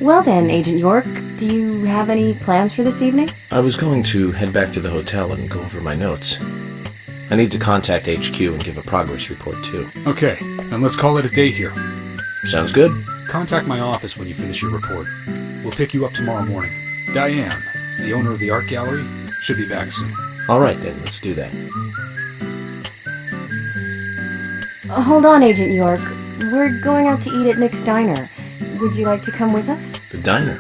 Well then, Agent York, do you have any plans for this evening? I was going to head back to the hotel and go over my notes. I need to contact HQ and give a progress report, too. Okay, then let's call it a day here. Sounds good. Contact my office when you finish your report. We'll pick you up tomorrow morning. Diane, the owner of the art gallery, should be back soon. All right, then. Let's do that. Hold on, Agent York. We're going out to eat at Nick's Diner. Would you like to come with us? The diner?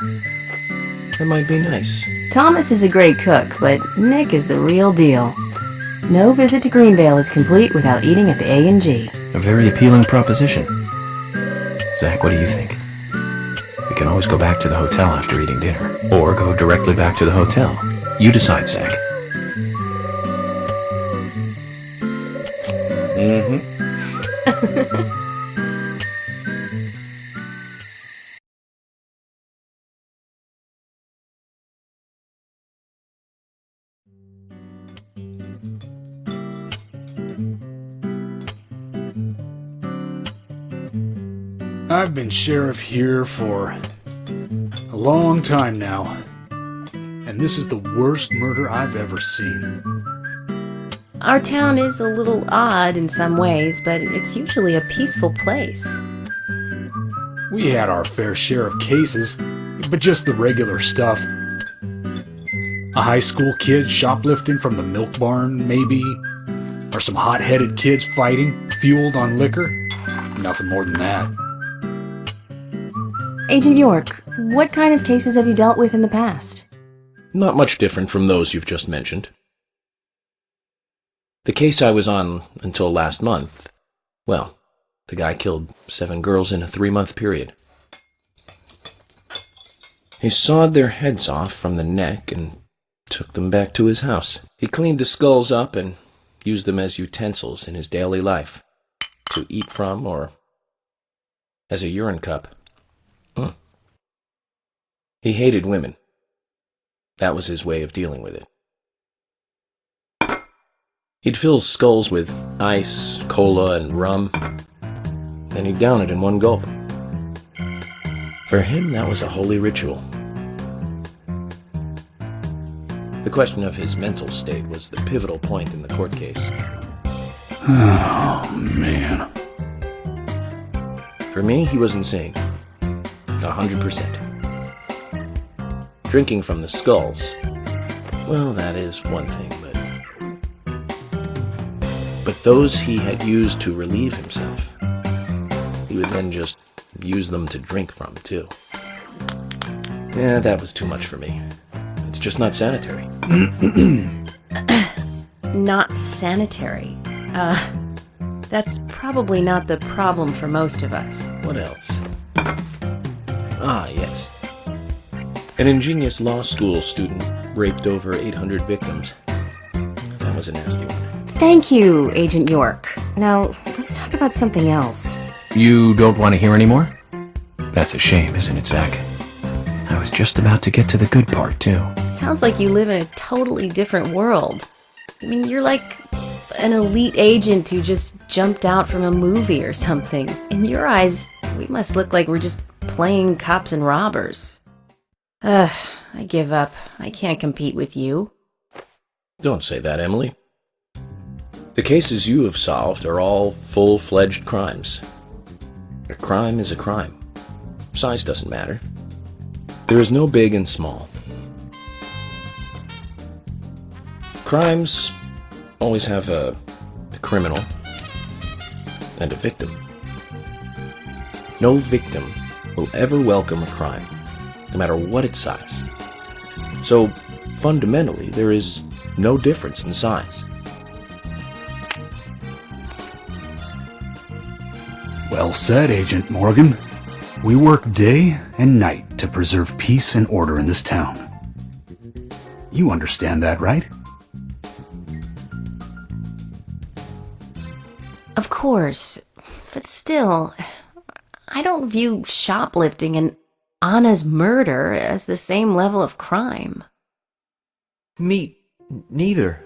That might be nice. Thomas is a great cook, but Nick is the real deal. No visit to Greenvale is complete without eating at the A&G. A very appealing proposition. Zach, what do you think? We can always go back to the hotel after eating dinner, or go directly back to the hotel. You decide, Zach. I've been sheriff here for a long time now, and this is the worst murder I've ever seen. Our town is a little odd in some ways, but it's usually a peaceful place. We had our fair share of cases, but just the regular stuff. A high school kid shoplifting from the milk barn, maybe? Or some hot-headed kids fighting, fueled on liquor? Nothing more than that. Agent York, what kind of cases have you dealt with in the past? Not much different from those you've just mentioned. The case I was on until last month, well, the guy killed 7 girls in a 3-month period. He sawed their heads off from the neck and took them back to his house. He cleaned the skulls up and used them as utensils in his daily life, to eat from or as a urine cup. He hated women. That was his way of dealing with it. He'd fill skulls with ice, cola, and rum, then he'd down it in one gulp. For him, that was a holy ritual. The question of his mental state was the pivotal point in the court case. Oh, man. For me, he was insane. 100%. Drinking from the skulls, well, that is one thing, but those he had used to relieve himself, he would then just use them to drink from, too. Yeah, that was too much for me. It's just not sanitary. Not sanitary. That's probably not the problem for most of us. What else? Ah, yes. An ingenious law school student raped over 800 victims. That was a nasty one. Thank you, Agent York. Now, let's talk about something else. You don't want to hear anymore? That's a shame, isn't it, Zach? I was just about to get to the good part, too. Sounds like you live in a totally different world. I mean, you're like an elite agent who just jumped out from a movie or something. In your eyes, we must look like we're just playing cops and robbers. I give up. I can't compete with you. Don't say that, Emily. The cases you have solved are all full-fledged crimes. A crime is a crime. Size doesn't matter. There is no big and small. Crimes always have a criminal and a victim. No victim will ever welcome a crime, no matter what its size. So, fundamentally, there is no difference in size. Well said, Agent Morgan. We work day and night to preserve peace and order in this town. You understand that, right? Of course, but still, I don't view shoplifting and Anna's murder as the same level of crime. Me neither.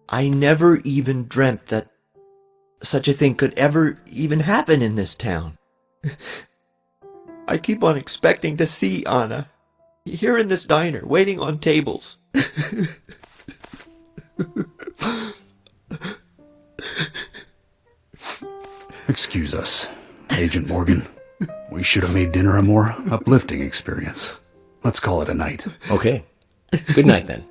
I never even dreamt that such a thing could ever even happen in this town. I keep on expecting to see Anna here in this diner, waiting on tables. Excuse us, Agent Morgan. We should have made dinner a more uplifting experience. Let's call it a night. Okay. Good night, then.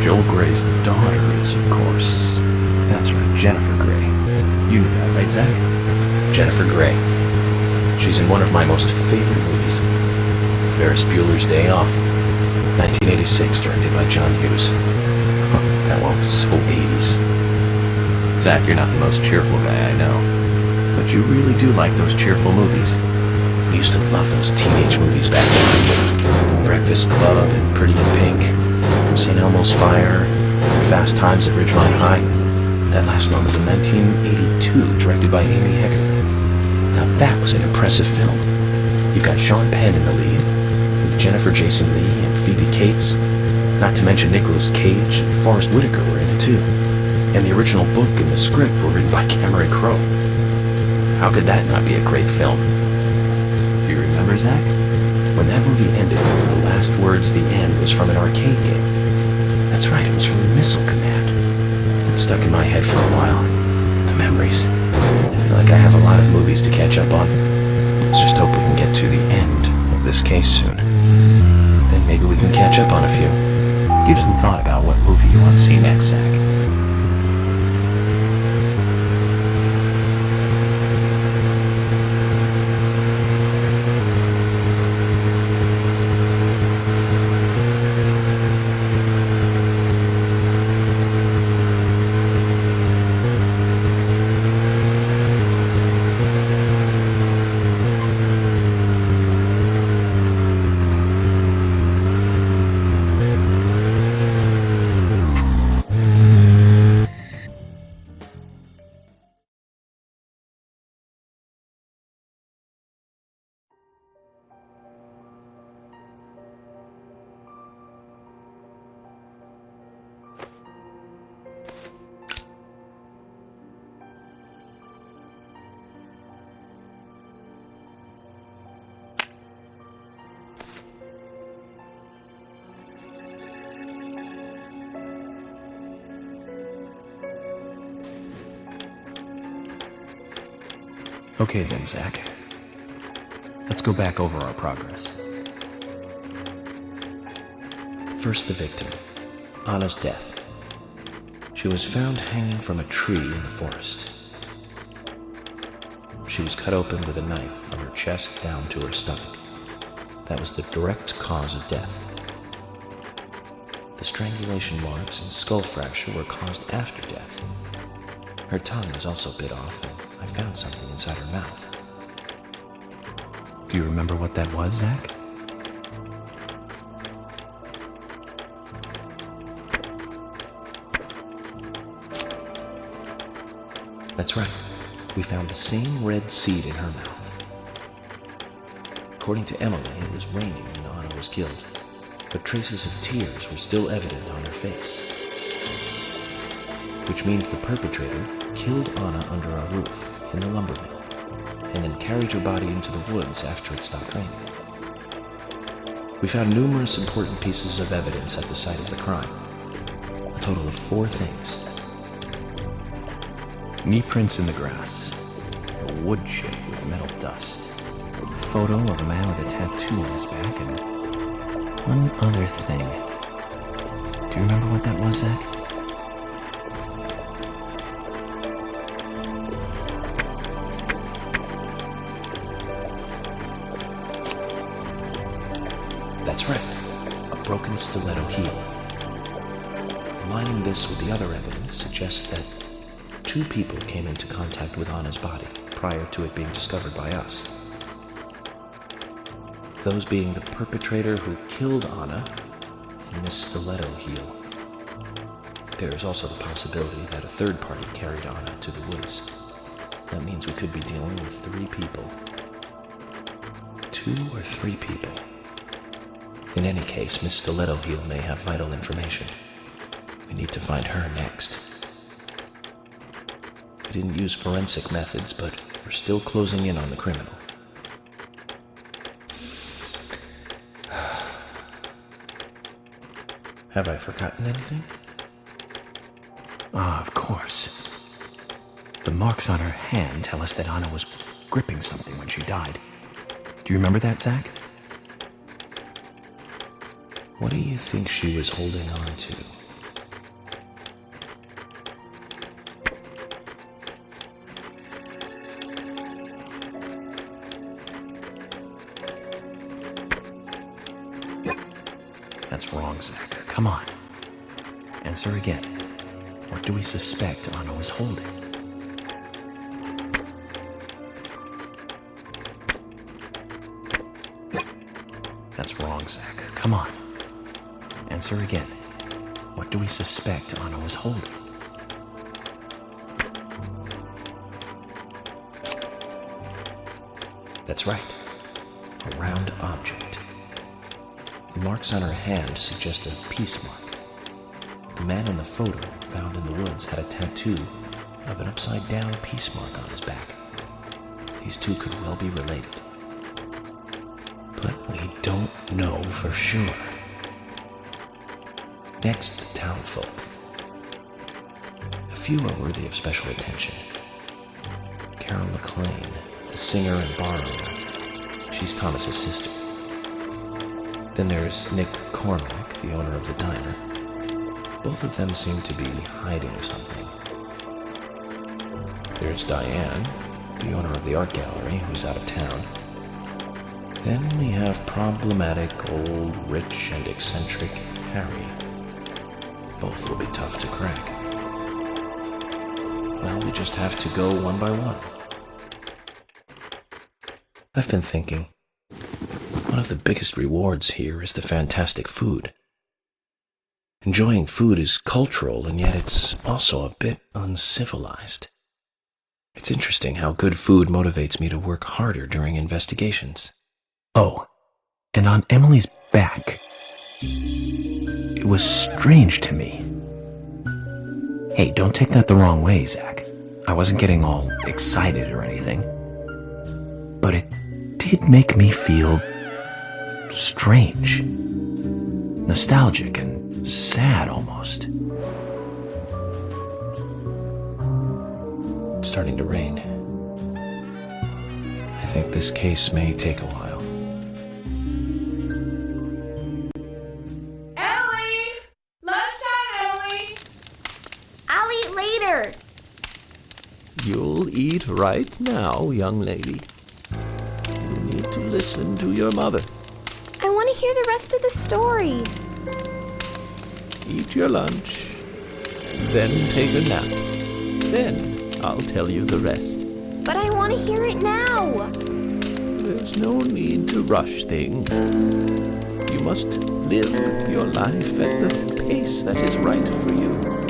Joel Gray's daughter is, of course. That's right, Jennifer Grey. You knew that, right, Zach? Jennifer Grey. She's in one of my most favorite movies, Ferris Bueller's Day Off, 1986, directed by John Hughes. That one was so 80s. Zach, you're not the most cheerful guy I know, but you really do like those cheerful movies. I used to love those teenage movies back then. Breakfast Club and Pretty in Pink, St. Elmo's Fire, and Fast Times at Ridgemont High. That last one was in 1982, directed by Amy Heckerling. Now that was an impressive film. You've got Sean Penn in the lead, with Jennifer Jason Leigh and Phoebe Cates. Not to mention Nicolas Cage and Forrest Whitaker were in it too. And the original book and the script were written by Cameron Crowe. How could that not be a great film? Do you remember, Zach? When that movie ended, the last words, the end, was from an arcade game. That's right, it was from Missile Command. It stuck in my head for a while. The memories. I feel like I have a lot of movies to catch up on. Let's just hope we can get to the end of this case soon. Then maybe we can catch up on a few. Give some thought about what movie you want to see next, Zach. Okay then, Zach. Let's go back over our progress. First, the victim, Anna's death. She was found hanging from a tree in the forest. She was cut open with a knife from her chest down to her stomach. That was the direct cause of death. The strangulation marks and skull fracture were caused after death. Her tongue was also bit off, and I found something inside her mouth. Do you remember what that was, Zach? That's right. We found the same red seed in her mouth. According to Emily, it was raining when Anna was killed, but traces of tears were still evident on her face. Which means the perpetrator killed Anna under a roof in the lumber mill, and then carried her body into the woods after it stopped raining. We found numerous important pieces of evidence at the site of the crime. A total of 4 things. Knee prints in the grass, a wood chip with metal dust, a photo of a man with a tattoo on his back, and one other thing. Do you remember what that was, Zach? That's right, a broken stiletto heel. Aligning this with the other evidence suggests that 2 people came into contact with Anna's body prior to it being discovered by us. Those being the perpetrator who killed Anna and Miss Stiletto Heel. There is also the possibility that a third party carried Anna to the woods. That means we could be dealing with 3 people. 2 or 3 people. In any case, Miss Stiletto Heel may have vital information. We need to find her next. We didn't use forensic methods, but we're still closing in on the criminal. Have I forgotten anything? Ah, of course. The marks on her hand tell us that Anna was gripping something when she died. Do you remember that, Zach? What do you think she was holding on to? That's wrong, Zach. Come on. Answer again. What do we suspect Anna was holding? That's wrong, Zach. Come on. Answer again. What do we suspect Anna was holding? That's right. A round object. The marks on her hand suggest a peace mark. The man in the photo found in the woods had a tattoo of an upside-down peace mark on his back. These 2 could well be related. But we don't know for sure. Next, the townfolk. A few are worthy of special attention. Carol McLean, the singer and bar owner. She's Thomas's sister. Then there's Nick Cormack, the owner of the diner. Both of them seem to be hiding something. There's Diane, the owner of the art gallery, who's out of town. Then we have problematic, old, rich, and eccentric Harry. Both will be tough to crack. Well, we just have to go one by one. I've been thinking. One of the biggest rewards here is the fantastic food. Enjoying food is cultural, and yet it's also a bit uncivilized. It's interesting how good food motivates me to work harder during investigations. Oh, and on Emily's back, it was strange to me. Hey, don't take that the wrong way, Zach. I wasn't getting all excited or anything. But it did make me feel strange, nostalgic, and sad almost. It's starting to rain. think this case may take a while. Ellie! Lunchtime, Ellie! I'll eat later. You'll eat right now, young lady. You need to listen to your mother. I want to hear the rest of the story. Eat your lunch, then take a nap. Then I'll tell you the rest. But I want to hear it now. There's no need to rush things. You must live your life at the pace that is right for you.